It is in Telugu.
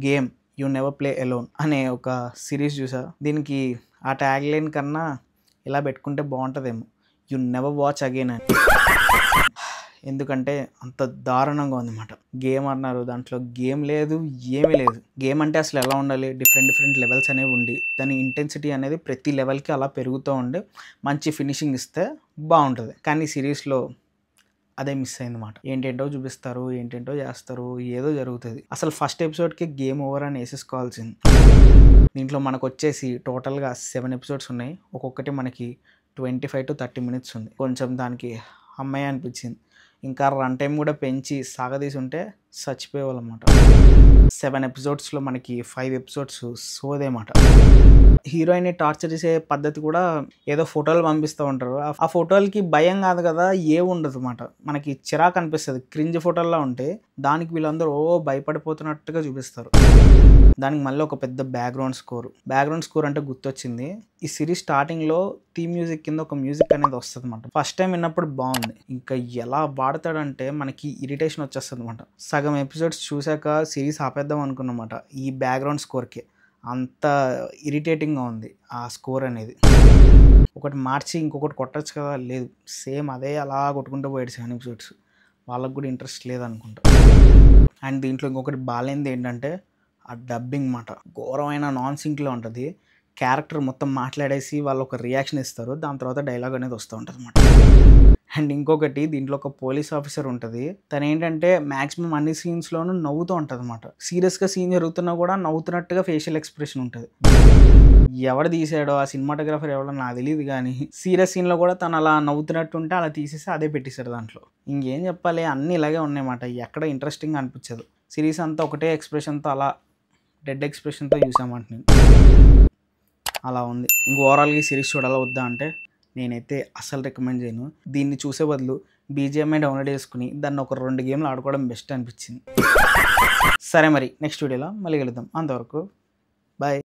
Game you never play alone అనే ఒక సిరీస్ చూసా. దీనికి ఆ ట్యాగ్ లైన్ కన్నా ఇలా పెట్టుకుంటే బాగుంటుందేమో, యూ నెవర్ వాచ్ అగైన్ అని. ఎందుకంటే అంత దారుణంగా ఉందన్నమాట. గేమ్ అన్నారు, దాంట్లో గేమ్ లేదు, ఏమీ లేదు. గేమ్ అంటే అసలు ఎలా ఉండాలి, డిఫరెంట్ లెవెల్స్ అనేవి ఉండి దాని ఇంటెన్సిటీ అనేది ప్రతి లెవెల్కి అలా పెరుగుతూ ఉండి మంచి ఫినిషింగ్ ఇస్తే బాగుంటుంది. కానీ సిరీస్లో అదే మిస్ అయిందన్నమాట. ఏంటేంటో చూపిస్తారు, ఏంటేంటో చేస్తారు, ఏదో జరుగుతుంది. అసలు ఫస్ట్ ఎపిసోడ్కి గేమ్ ఓవర్ అని వేసేసుకోవాల్సింది. దీంట్లో మనకు వచ్చేసి టోటల్గా 7 ఎపిసోడ్స్ ఉన్నాయి. ఒక్కొక్కటి మనకి 25 to 30 minutes ఉంది. కొంచెం దానికి అమ్మాయి అనిపించింది. ఇంకా రన్ టైం కూడా పెంచి సాగదీసి ఉంటే చచ్చిపోయేవాళ్ళమాట. 7 ఎపిసోడ్స్లో మనకి 5 ఎపిసోడ్స్ సోదేమాట. హీరోయిన్ని టార్చర్ చేసే పద్ధతి కూడా ఏదో ఫోటోలు పంపిస్తూ ఉంటారు. ఆ ఫోటోలకి భయం కాదు కదా, ఉండదు అన్నమాట. మనకి చిరాకు అనిపిస్తుంది. క్రింజ్ ఫోటోల్లో ఉంటే దానికి వీళ్ళందరూ భయపడిపోతున్నట్టుగా చూపిస్తారు. దానికి మళ్ళీ ఒక పెద్ద బ్యాక్గ్రౌండ్ స్కోర్ అంటే గుర్తొచ్చింది. ఈ సిరీస్ స్టార్టింగ్లో థీమ్ మ్యూజిక్ కింద ఒక మ్యూజిక్ అనేది వస్తుంది అనమాట. ఫస్ట్ టైం విన్నప్పుడు బాగుంది. ఇంకా ఎలా వాడతాడంటే మనకి ఇరిటేషన్ వచ్చేస్తుంది అనమాట. సగం ఎపిసోడ్స్ చూశాక సిరీస్ ఆపేద్దాం అనుకున్నమాట ఈ బ్యాక్గ్రౌండ్ స్కోర్కి. అంత ఇరిటేటింగ్గా ఉంది ఆ స్కోర్ అనేది. ఒకటి మార్చి ఇంకొకటి కొట్టచ్చు కదా, లేదు, సేమ్ అదే అలా కొట్టుకుంటూ పోయాడు 7 ఎపిసోడ్స్. వాళ్ళకు కూడా ఇంట్రెస్ట్ లేదనుకుంటా. అండ్ దీంట్లో ఇంకొకటి బాగాలేనిది ఏంటంటే ఆ డబ్బింగ్ మాట. ఘోరమైన నాన్ సింక్లో ఉంటుంది. క్యారెక్టర్ మొత్తం మాట్లాడేసి వాళ్ళు ఒక రియాక్షన్ ఇస్తారు, దాని తర్వాత డైలాగ్ అనేది వస్తూ ఉంటుంది అన్నమాట. అండ్ ఇంకొకటి దీంట్లో ఒక పోలీస్ ఆఫీసర్ ఉంటుంది. తను ఏంటంటే మ్యాక్సిమం అన్ని సీన్స్లోనూ నవ్వుతూ ఉంటుంది అన్నమాట. సీరియస్గా సీన్ జరుగుతున్నా కూడా నవ్వుతున్నట్టుగా ఫేషియల్ ఎక్స్ప్రెషన్ ఉంటుంది. ఎవడు తీసాడో ఆ సినిమాటోగ్రాఫర్ ఎవడో నాకు తెలియదు, కానీ సీరియస్ సీన్లో కూడా తను అలా నవ్వుతున్నట్టు ఉంటే అలా తీసేసి అదే పెట్టేశాడు దాంట్లో. ఇంకేం చెప్పాలి, అన్నీ ఇలాగే ఉన్నాయన్నమాట. ఎక్కడ ఇంట్రెస్టింగ్ అనిపించదు. సిరీస్ అంతా ఒకటే ఎక్స్ప్రెషన్తో అలా డెడ్ ఎక్స్ప్రెషన్తో చూసామంట నేను. అలా ఉంది. ఇంక ఓవరాల్గా ఈ సిరీస్ చూడాలా వద్దా అంటే నేనైతే అస్సలు రికమెండ్ చేయను. దీన్ని చూసే బదులు బీజిఎంఐ డౌన్లోడ్ చేసుకుని దాన్ని ఒక 2 గేమ్లు ఆడుకోవడం బెస్ట్ అనిపించింది. సరే మరి నెక్స్ట్ వీడియోలో మళ్ళీ కలుద్దాం. అంతవరకు బాయ్.